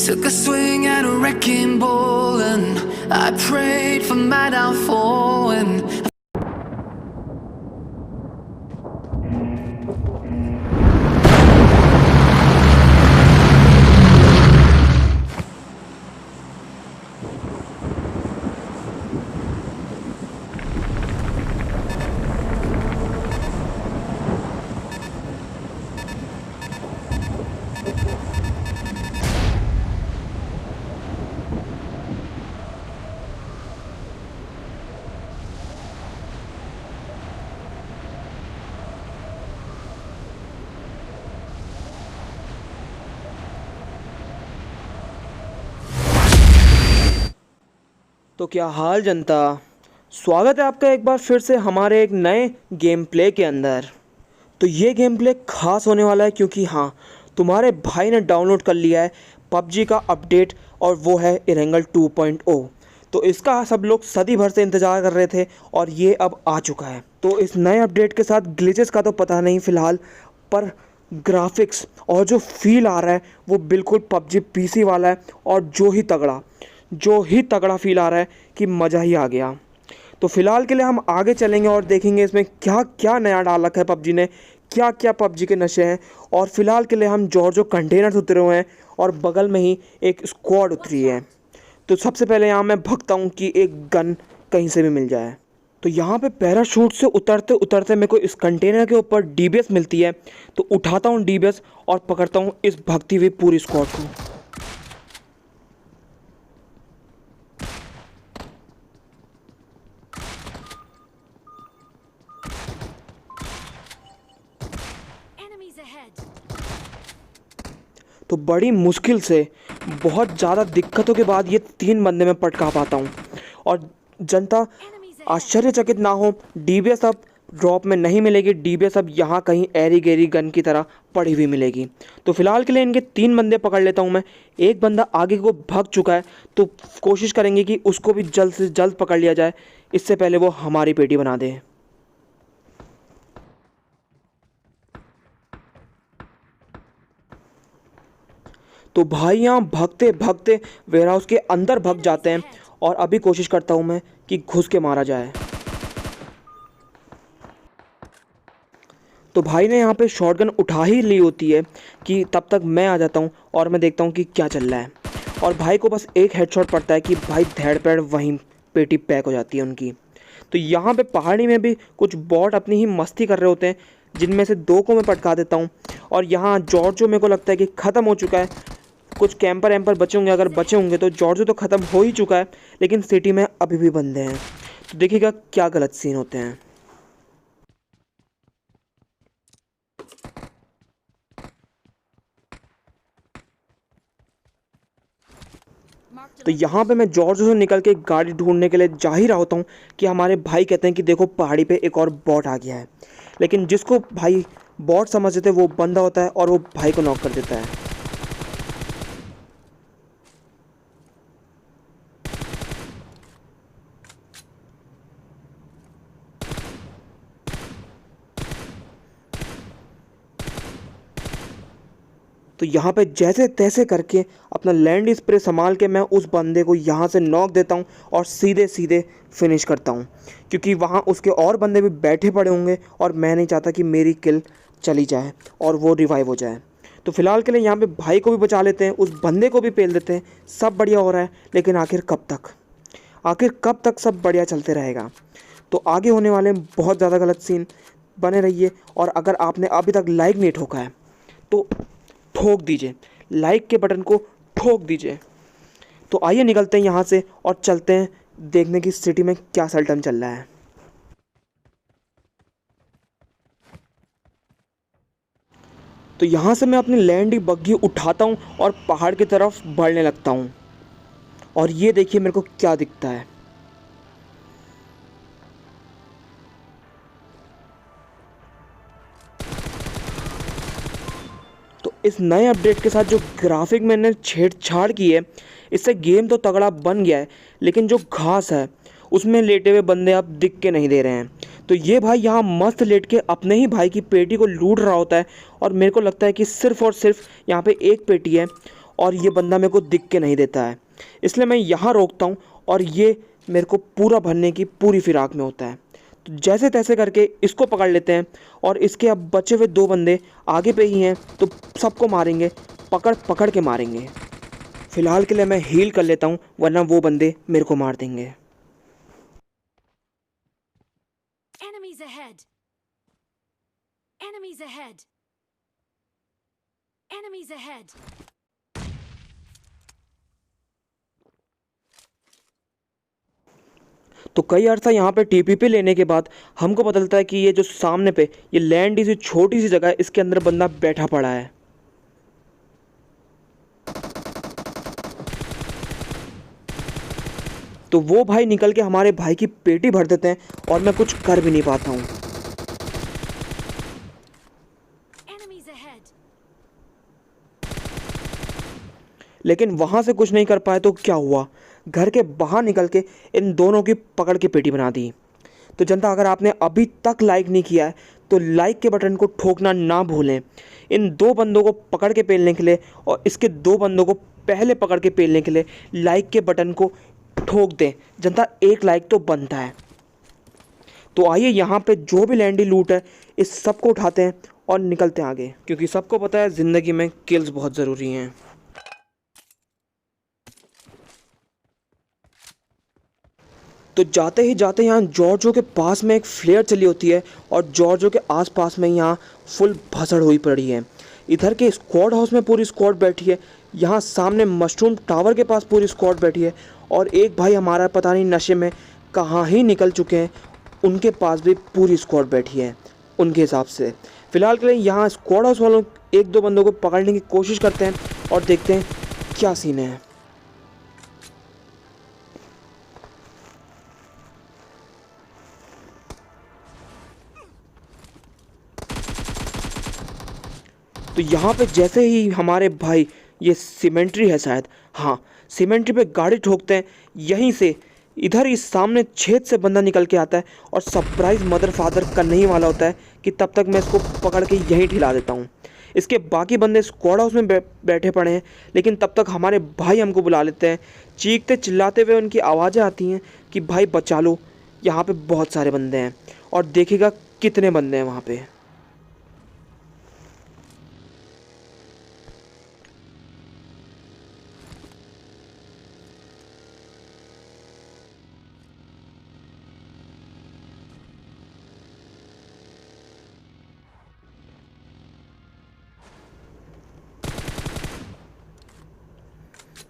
Took a swing at a wrecking ball and I prayed for my downfall and तो क्या हाल जनता। स्वागत है आपका एक बार फिर से हमारे एक नए गेम प्ले के अंदर। तो ये गेम प्ले खास होने वाला है क्योंकि हाँ, तुम्हारे भाई ने डाउनलोड कर लिया है पबजी का अपडेट और वो है इरेंगल 2.0। तो इसका सब लोग सदी भर से इंतज़ार कर रहे थे और ये अब आ चुका है। तो इस नए अपडेट के साथ ग्लिचेस का तो पता नहीं फ़िलहाल, पर ग्राफिक्स और जो फील आ रहा है वो बिल्कुल पबजी पीसी वाला है और जो ही तगड़ा फील आ रहा है कि मज़ा ही आ गया। तो फ़िलहाल के लिए हम आगे चलेंगे और देखेंगे इसमें क्या क्या नया डाल रखा है पबजी ने, क्या क्या पबजी के नशे हैं। और फ़िलहाल के लिए हम जो कंटेनर्स उतरे हुए हैं और बगल में ही एक स्क्वाड उतरी है। तो सबसे पहले यहाँ मैं भगता हूँ कि एक गन कहीं से भी मिल जाए। तो यहाँ पे पैराशूट से उतरते उतरते मेरे को इस कंटेनर के ऊपर डीबीएस मिलती है। तो उठाता हूँ डीबीएस और पकड़ता हूँ इस भगती हुई पूरी स्क्वाड को। तो बड़ी मुश्किल से, बहुत ज़्यादा दिक्कतों के बाद ये 3 बंदे मैं पटका पाता हूँ। और जनता आश्चर्यचकित ना हो, डीबीएस अब ड्रॉप में नहीं मिलेगी। डीबीएस अब यहाँ कहीं एरी गेरी गन की तरह पड़ी हुई मिलेगी। तो फिलहाल के लिए इनके 3 बंदे पकड़ लेता हूँ मैं। एक बंदा आगे को भाग चुका है तो कोशिश करेंगे कि उसको भी जल्द से जल्द पकड़ लिया जाए, इससे पहले वो हमारी पेटी बना दे। तो भाई यहाँ भागते भागते वेयरहाउस के अंदर भाग जाते हैं और अभी कोशिश करता हूँ मैं कि घुस के मारा जाए। तो भाई ने यहाँ पे शॉटगन उठा ही ली होती है कि तब तक मैं आ जाता हूँ और मैं देखता हूँ कि क्या चल रहा है। और भाई को बस एक हेडशॉट पड़ता है कि भाई धैड़ पैड़ वहीं पेटी पैक हो जाती है उनकी। तो यहाँ पे पहाड़ी में भी कुछ बॉट अपनी ही मस्ती कर रहे होते हैं, जिनमें से 2 को मैं पटका देता हूँ। और यहाँ जॉर्जो मेरे को लगता है कि ख़त्म हो चुका है। कुछ कैंपर एम्पर बचे होंगे, अगर बचे होंगे तो जॉर्जो तो ख़त्म हो ही चुका है, लेकिन सिटी में अभी भी बंदे हैं। तो देखिएगा क्या गलत सीन होते हैं। तो यहाँ पे मैं जॉर्जो से निकल के गाड़ी ढूंढने के लिए जा ही रहा होता हूँ कि हमारे भाई कहते हैं कि देखो पहाड़ी पे एक और बॉट आ गया है। लेकिन जिसको भाई बॉट समझते थे वो बंदा होता है और वो भाई को नॉक कर देता है। तो यहाँ पे जैसे तैसे करके अपना लैंड स्प्रे संभाल के मैं उस बंदे को यहाँ से नॉक देता हूँ और सीधे सीधे फिनिश करता हूँ, क्योंकि वहाँ उसके और बंदे भी बैठे पड़े होंगे और मैं नहीं चाहता कि मेरी किल चली जाए और वो रिवाइव हो जाए। तो फिलहाल के लिए यहाँ पे भाई को भी बचा लेते हैं, उस बंदे को भी पेल देते हैं। सब बढ़िया हो रहा है, लेकिन आखिर कब तक सब बढ़िया चलते रहेगा। तो आगे होने वाले बहुत ज़्यादा गलत सीन। बने रहिए और अगर आपने अभी तक लाइक नहीं ठोका है तो ठोक दीजिए, लाइक के बटन को ठोक दीजिए। तो आइए निकलते हैं यहाँ से और चलते हैं देखने की सिटी में क्या सल्टन चल रहा है। तो यहाँ से मैं अपनी लैंड बग्घी उठाता हूँ और पहाड़ की तरफ बढ़ने लगता हूँ। और ये देखिए मेरे को क्या दिखता है। तो इस नए अपडेट के साथ जो ग्राफिक मैंने छेड़छाड़ की है, इससे गेम तो तगड़ा बन गया है, लेकिन जो घास है उसमें लेटे हुए बंदे अब दिख के नहीं दे रहे हैं। तो ये भाई यहाँ मस्त लेट के अपने ही भाई की पेटी को लूट रहा होता है और मेरे को लगता है कि सिर्फ़ और सिर्फ यहाँ पे एक पेटी है और ये बंदा मेरे को दिख के नहीं देता है, इसलिए मैं यहाँ रोकता हूँ और ये मेरे को पूरा भरने की पूरी फिराक में होता है। तो जैसे तैसे करके इसको पकड़ लेते हैं और इसके अब बचे हुए 2 बंदे आगे पे ही हैं, तो सबको मारेंगे, पकड़ पकड़ के मारेंगे। फ़िलहाल के लिए मैं हील कर लेता हूँ, वरना वो बंदे मेरे को मार देंगे। Enemies ahead! Enemies ahead! Enemies ahead! तो कई अर्सा यहाँ पे टीपीपी लेने के बाद हमको पता चलता है कि ये जो सामने पे ये लैंड सी छोटी सी जगह है, इसके अंदर बंदा बैठा पड़ा है। तो वो भाई निकल के हमारे भाई की पेटी भर देते हैं और मैं कुछ कर भी नहीं पाता हूँ। Enemies ahead! लेकिन वहाँ से कुछ नहीं कर पाए तो क्या हुआ, घर के बाहर निकल के इन दोनों की पकड़ के पेटी बना दी। तो जनता, अगर आपने अभी तक लाइक नहीं किया है तो लाइक के बटन को ठोकना ना भूलें। इन 2 बंदों को पकड़ के पेलने के लिए और इसके 2 बंदों को पहले पकड़ के पेलने के लिए लाइक के बटन को ठोक दें। जनता, 1 लाइक तो बनता है। तो आइए यहाँ पे जो भी लैंडी लूट है इस सब को उठाते हैं और निकलते हैं आगे, क्योंकि सबको पता है ज़िंदगी में किल्स बहुत ज़रूरी हैं। तो जाते ही जाते यहाँ जॉर्जो के पास में एक फ्लेयर चली होती है और जॉर्जो के आसपास में यहाँ फुल भसड़ हुई पड़ी है। इधर के स्क्वाड हाउस में पूरी स्क्वाड बैठी है, यहाँ सामने मशरूम टावर के पास पूरी स्क्वाड बैठी है और एक भाई हमारा पता नहीं नशे में कहाँ ही निकल चुके हैं, उनके पास भी पूरी स्क्वाड बैठी है उनके हिसाब से। फ़िलहाल के लिए यहाँ स्क्वाड हाउस वालों 1-2 बंदों को पकड़ने की कोशिश करते हैं और देखते हैं क्या सीन है। तो यहाँ पे जैसे ही हमारे भाई, ये सीमेंट्री है शायद, हाँ सीमेंट्री पे गाड़ी ठोकते हैं, यहीं से इधर ही सामने छेद से बंदा निकल के आता है और सरप्राइज़ मदर फादर करने ही वाला होता है कि तब तक मैं इसको पकड़ के यहीं ठिला देता हूँ। इसके बाकी बंदे स्क्वाड हाउस में बैठे पड़े हैं, लेकिन तब तक हमारे भाई हमको बुला लेते हैं। चीखते चिल्लाते हुए उनकी आवाज़ें आती हैं कि भाई बचा लो, यहाँ पे बहुत सारे बंदे हैं और देखिएगा कितने बंदे हैं वहाँ पे।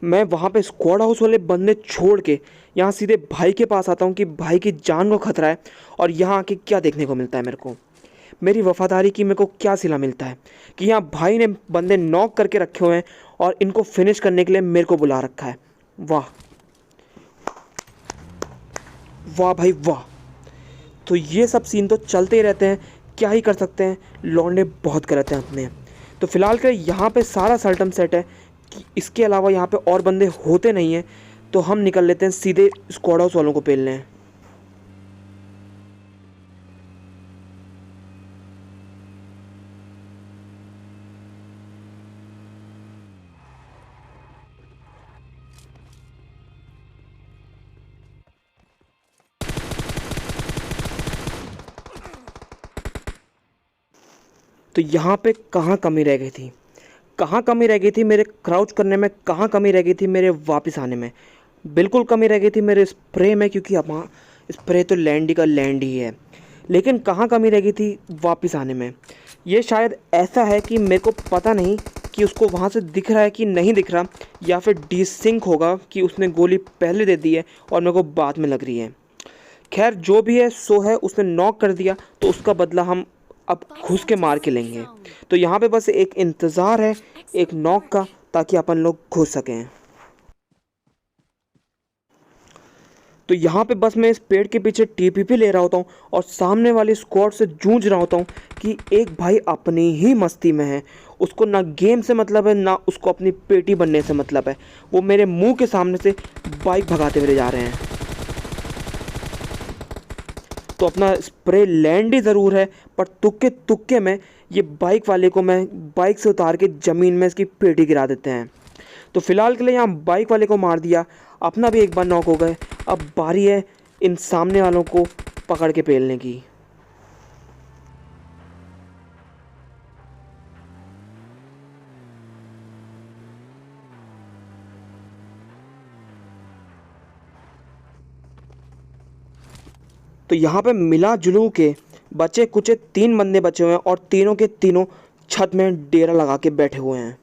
मैं वहाँ पे स्क्वाड हाउस वाले बंदे छोड़ के यहाँ सीधे भाई के पास आता हूँ कि भाई की जान को खतरा है। और यहाँ आके क्या देखने को मिलता है मेरे को, मेरी वफादारी की मेरे को क्या सिला मिलता है कि यहाँ भाई ने बंदे नॉक करके रखे हुए हैं और इनको फिनिश करने के लिए मेरे को बुला रखा है। वाह वाह भाई वाह। तो ये सब सीन तो चलते ही रहते हैं, क्या ही कर सकते हैं, लौंडे बहुत गलत हैं अपने। तो फिलहाल के यहाँ पे सारा सल्टम सेट है कि इसके अलावा यहाँ पे और बंदे होते नहीं हैं, तो हम निकल लेते हैं सीधे स्क्वाड हाउस वालों को पेलने। तो यहाँ पे कहाँ कमी रह गई थी, कहाँ कमी रह गई थी मेरे क्राउच करने में, कहाँ कमी रह गई थी मेरे वापस आने में। बिल्कुल कमी रह गई थी मेरे स्प्रे में, क्योंकि अब हाँ स्प्रे तो लैंडी का लैंड ही है। लेकिन कहाँ कमी रह गई थी वापस आने में, ये शायद ऐसा है कि मेरे को पता नहीं कि उसको वहाँ से दिख रहा है कि नहीं दिख रहा, या फिर डिसिंक होगा कि उसने गोली पहले दे दी है और मेरे को बाद में लग रही है। खैर जो भी है सो है, उसने नॉक कर दिया तो उसका बदला हम अब घुस के मार के लेंगे। तो यहाँ पे बस एक इंतज़ार है एक नॉक का, ताकि अपन लोग घुस सकें। तो यहाँ पे बस मैं इस पेड़ के पीछे टीपीपी ले रहा होता हूँ और सामने वाली स्क्वाड से जूझ रहा होता हूँ कि एक भाई अपनी ही मस्ती में है, उसको ना गेम से मतलब है ना उसको अपनी पेटी बनने से मतलब है। वो मेरे मुंह के सामने से बाइक भगाते हुए जा रहे हैं। तो अपना स्प्रे लैंडी ज़रूर है, पर तुक्के तुक्के में ये बाइक वाले को मैं बाइक से उतार के ज़मीन में इसकी पेटी गिरा देते हैं। तो फिलहाल के लिए यहाँ बाइक वाले को मार दिया, अपना भी एक बार नॉक हो गए। अब बारी है इन सामने वालों को पकड़ के पेलने की। तो यहाँ पे मिला जुलू के बचे कुचे 3 बंदे बचे हुए हैं और तीनों के तीनों छत में डेरा लगा के बैठे हुए हैं।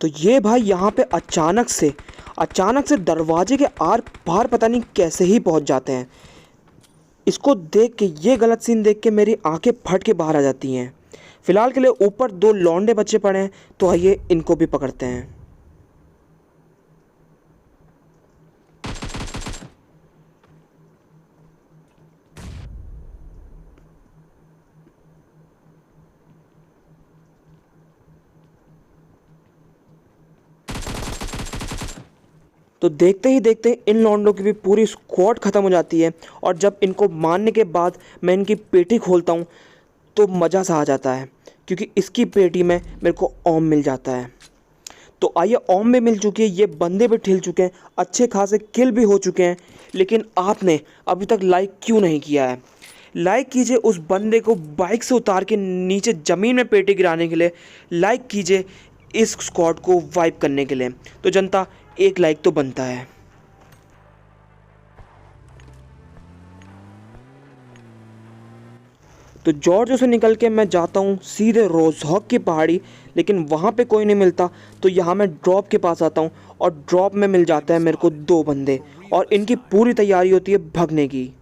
तो ये भाई यहाँ पे अचानक से दरवाजे के आर पार पता नहीं कैसे ही पहुँच जाते हैं। इसको देख के, ये गलत सीन देख के मेरी आंखें फट के बाहर आ जाती हैं। फिलहाल के लिए ऊपर 2 लौंडे बच्चे पड़े हैं, तो आइए इनको भी पकड़ते हैं। तो देखते ही देखते इन लौंडों की भी पूरी स्क्वाड ख़त्म हो जाती है और जब इनको मारने के बाद मैं इनकी पेटी खोलता हूँ तो मज़ा सा आ जाता है, क्योंकि इसकी पेटी में मेरे को ओम मिल जाता है। तो आइए, ओम भी मिल चुकी है, ये बंदे भी ठिल चुके हैं, अच्छे खासे किल भी हो चुके हैं, लेकिन आपने अभी तक लाइक क्यों नहीं किया है? लाइक कीजिए उस बंदे को बाइक से उतार के नीचे ज़मीन में पेटी गिराने के लिए, लाइक कीजिए इस स्क्वाड को वाइप करने के लिए। तो जनता, एक लाइक तो बनता है। तो जॉर्जो से निकल के मैं जाता हूँ सीधे रोजहॉक की पहाड़ी, लेकिन वहाँ पे कोई नहीं मिलता। तो यहाँ मैं ड्रॉप के पास आता हूँ और ड्रॉप में मिल जाता है मेरे को 2 बंदे और इनकी पूरी तैयारी होती है भगने की।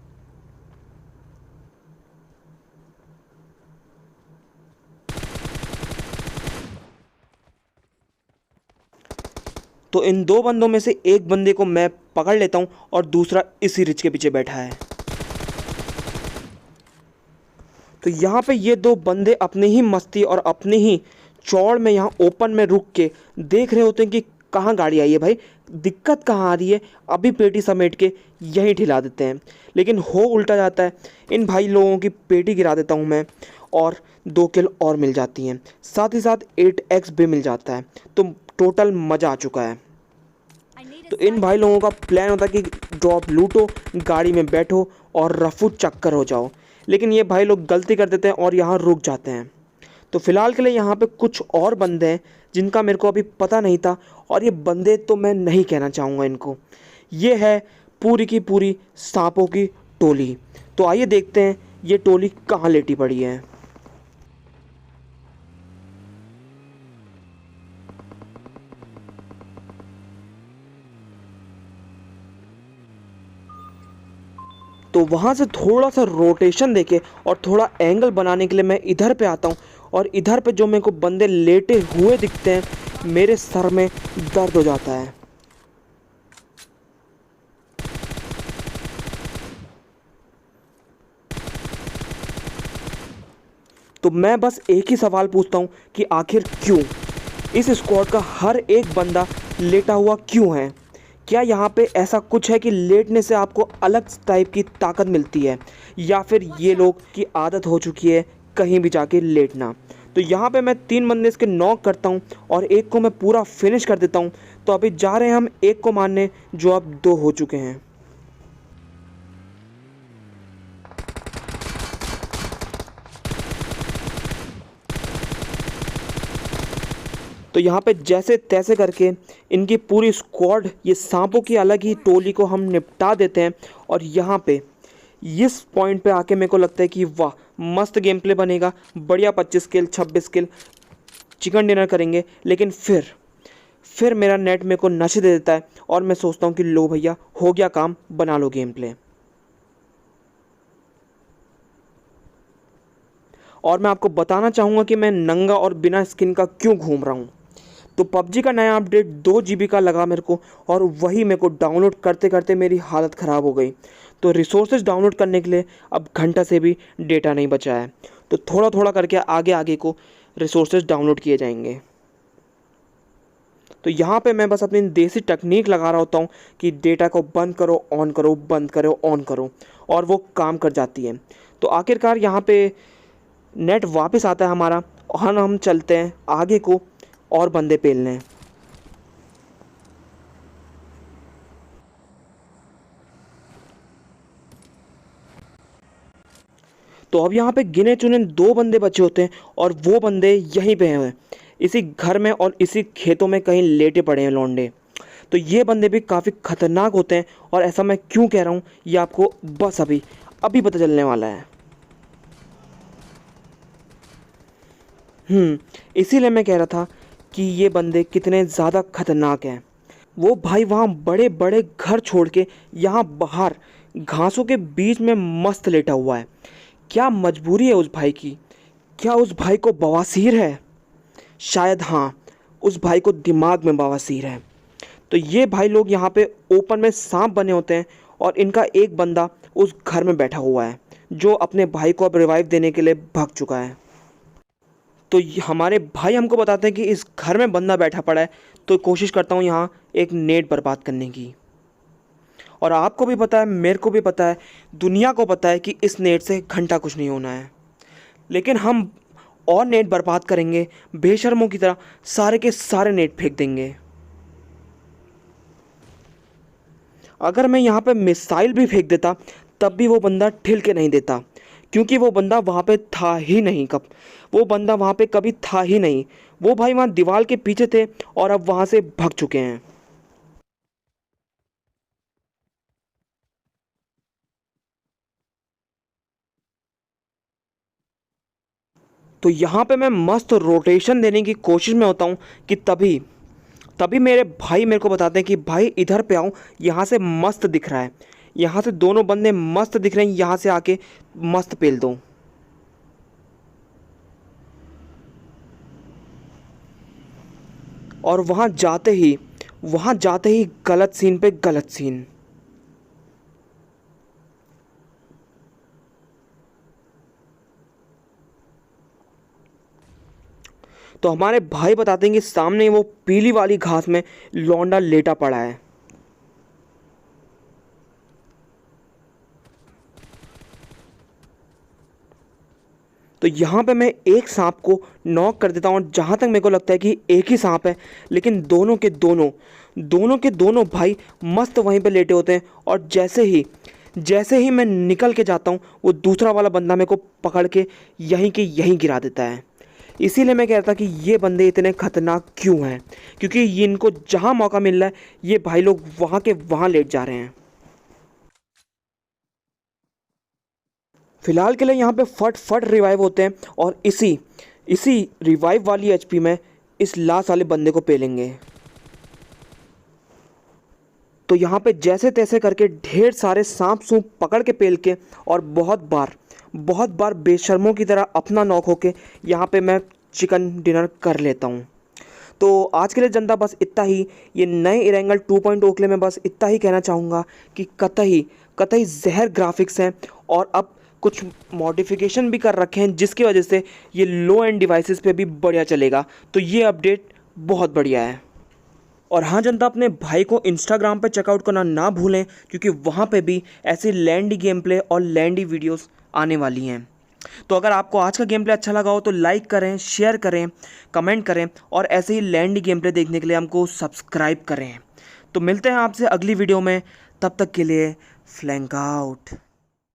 तो इन 2 बंदों में से एक बंदे को मैं पकड़ लेता हूँ और दूसरा इसी रिच के पीछे बैठा है। तो यहाँ पे ये 2 बंदे अपनी ही मस्ती और अपनी ही चौड़ में यहाँ ओपन में रुक के देख रहे होते हैं कि कहाँ गाड़ी आई है, भाई दिक्कत कहाँ आ रही है, अभी पेटी समेट के यहीं ठिला देते हैं। लेकिन हो उल्टा जाता है, इन भाई लोगों की पेटी गिरा देता हूँ मैं और 2 किल और मिल जाती हैं, साथ ही साथ 8x भी मिल जाता है। तो टोटल मज़ा आ चुका है। तो इन भाई लोगों का प्लान होता है कि ड्रॉप लूटो, गाड़ी में बैठो और रफू चक्कर हो जाओ, लेकिन ये भाई लोग गलती कर देते हैं और यहाँ रुक जाते हैं। तो फिलहाल के लिए यहाँ पे कुछ और बंदे हैं जिनका मेरे को अभी पता नहीं था, और ये बंदे तो मैं नहीं कहना चाहूँगा इनको, ये है पूरी की पूरी सांपों की टोली। तो आइए देखते हैं ये टोली कहाँ लेटी पड़ी है। तो वहाँ से थोड़ा सा रोटेशन देके और थोड़ा एंगल बनाने के लिए मैं इधर पे आता हूँ, और इधर पे जो मेरे को बंदे लेटे हुए दिखते हैं, मेरे सर में दर्द हो जाता है। तो मैं बस एक ही सवाल पूछता हूँ कि आखिर क्यों इस स्क्वाड का हर एक बंदा लेटा हुआ क्यों है? क्या यहाँ पे ऐसा कुछ है कि लेटने से आपको अलग टाइप की ताकत मिलती है, या फिर ये लोग की आदत हो चुकी है कहीं भी जाके लेटना? तो यहाँ पे मैं 3 बंदे इसके नॉक करता हूँ और एक को मैं पूरा फिनिश कर देता हूँ। तो अभी जा रहे हैं हम एक को मारने, जो अब 2 हो चुके हैं। तो यहाँ पे जैसे तैसे करके इनकी पूरी स्क्वाड, ये सांपों की अलग ही टोली को हम निपटा देते हैं। और यहाँ पे इस पॉइंट पे आके मेरे को लगता है कि वाह, मस्त गेम प्ले बनेगा, बढ़िया 25 किल 26 किल चिकन डिनर करेंगे। लेकिन फिर मेरा नेट मेरे को नशे दे देता है और मैं सोचता हूँ कि लो भैया, हो गया काम, बना लो गेम प्ले। और मैं आपको बताना चाहूँगा कि मैं नंगा और बिना स्किन का क्यों घूम रहा हूँ। तो पबजी का नया अपडेट 2 GB का लगा मेरे को, और वही मेरे को डाउनलोड करते करते मेरी हालत ख़राब हो गई। तो रिसोर्सेज डाउनलोड करने के लिए अब घंटा से भी डेटा नहीं बचा है। तो थोड़ा थोड़ा करके आगे आगे को रिसोर्सेज डाउनलोड किए जाएंगे। तो यहाँ पे मैं बस अपनी देसी टेक्निक लगा रहा होता हूँ कि डेटा को बंद करो ऑन करो, बंद करो ऑन करो, और वो काम कर जाती है। तो आखिरकार यहाँ पे नेट वापस आता है हमारा, और हम चलते हैं आगे को और बंदे पेलने हैं। तो अब यहाँ पे गिने चुने 2 बंदे बचे होते हैं, और वो बंदे यहीं पे हैं, इसी घर में और इसी खेतों में कहीं लेटे पड़े हैं लौंडे। तो ये बंदे भी काफ़ी खतरनाक होते हैं, और ऐसा मैं क्यों कह रहा हूँ ये आपको बस अभी पता चलने वाला है। इसीलिए मैं कह रहा था कि ये बंदे कितने ज़्यादा खतरनाक हैं। वो भाई वहाँ बड़े बड़े घर छोड़ के यहाँ बाहर घासों के बीच में मस्त लेटा हुआ है। क्या मजबूरी है उस भाई की? क्या उस भाई को बवासीर है? शायद हाँ, उस भाई को दिमाग में बवासीर है। तो ये भाई लोग यहाँ पे ओपन में सांप बने होते हैं, और इनका एक बंदा उस घर में बैठा हुआ है जो अपने भाई को अब रिवाइव देने के लिए भाग चुका है। तो हमारे भाई हमको बताते हैं कि इस घर में बंदा बैठा पड़ा है, तो कोशिश करता हूँ यहाँ एक नेट बर्बाद करने की। और आपको भी पता है, मेरे को भी पता है, दुनिया को पता है कि इस नेट से घंटा कुछ नहीं होना है, लेकिन हम और नेट बर्बाद करेंगे, बेशर्मों की तरह सारे के सारे नेट फेंक देंगे। अगर मैं यहाँ पे मिसाइल भी फेंक देता तब भी वो बंदा ठिल के नहीं देता, क्योंकि वो बंदा वहाँ पे था ही नहीं। वो बंदा वहाँ पे कभी था ही नहीं। वो भाई वहाँ दीवार के पीछे थे और अब वहाँ से भाग चुके हैं। तो यहाँ पे मैं मस्त रोटेशन देने की कोशिश में होता हूँ कि तभी मेरे भाई मेरे को बताते हैं कि भाई इधर पे आओ, यहाँ से मस्त दिख रहा है, यहाँ से दोनों बंदे मस्त दिख रहे हैं, यहाँ से आके मस्त पेल दो। और वहाँ जाते ही गलत सीन पे गलत सीन। तो हमारे भाई बताते हैं कि सामने वो पीली वाली घास में लौंडा लेटा पड़ा है। तो यहाँ पे मैं एक सांप को नॉक कर देता हूँ, और जहाँ तक मेरे को लगता है कि एक ही सांप है, लेकिन दोनों के दोनों भाई मस्त वहीं पे लेटे होते हैं। और जैसे ही मैं निकल के जाता हूँ, वो दूसरा वाला बंदा मेरे को पकड़ के यहीं के यहीं गिरा देता है। इसीलिए मैं कह रहा था कि ये बंदे इतने खतरनाक क्यों हैं, क्योंकि इनको जहाँ मौका मिल रहा है ये भाई लोग वहाँ के वहाँ लेट जा रहे हैं। फिलहाल के लिए यहाँ पे फट रिवाइव होते हैं, और इसी रिवाइव वाली एचपी में इस लास्ट वाले बंदे को पेलेंगे। तो यहाँ पे जैसे तैसे करके ढेर सारे सांप सूप पकड़ के पेल के, और बहुत बार बेशर्मों की तरह अपना नॉक होके यहाँ पे मैं चिकन डिनर कर लेता हूँ। तो आज के लिए जनता बस इतना ही। ये नए इरेंगल 2.0 के लिए मैं बस इतना ही कहना चाहूँगा कि कतई जहर ग्राफिक्स हैं, और अब कुछ मॉडिफिकेशन भी कर रखे हैं, जिसकी वजह से ये लो एंड डिवाइसेस पे भी बढ़िया चलेगा। तो ये अपडेट बहुत बढ़िया है। और हाँ जनता, अपने भाई को इंस्टाग्राम पे चेकआउट करना ना भूलें, क्योंकि वहाँ पे भी ऐसी लैंडी गेम प्ले और लैंडी वीडियोस आने वाली हैं। तो अगर आपको आज का गेम प्ले अच्छा लगा हो तो लाइक करें, शेयर करें, कमेंट करें, और ऐसे ही लैंडी गेम प्ले देखने के लिए हमको सब्सक्राइब करें। तो मिलते हैं आपसे अगली वीडियो में, तब तक के लिए फ्लैंक आउट।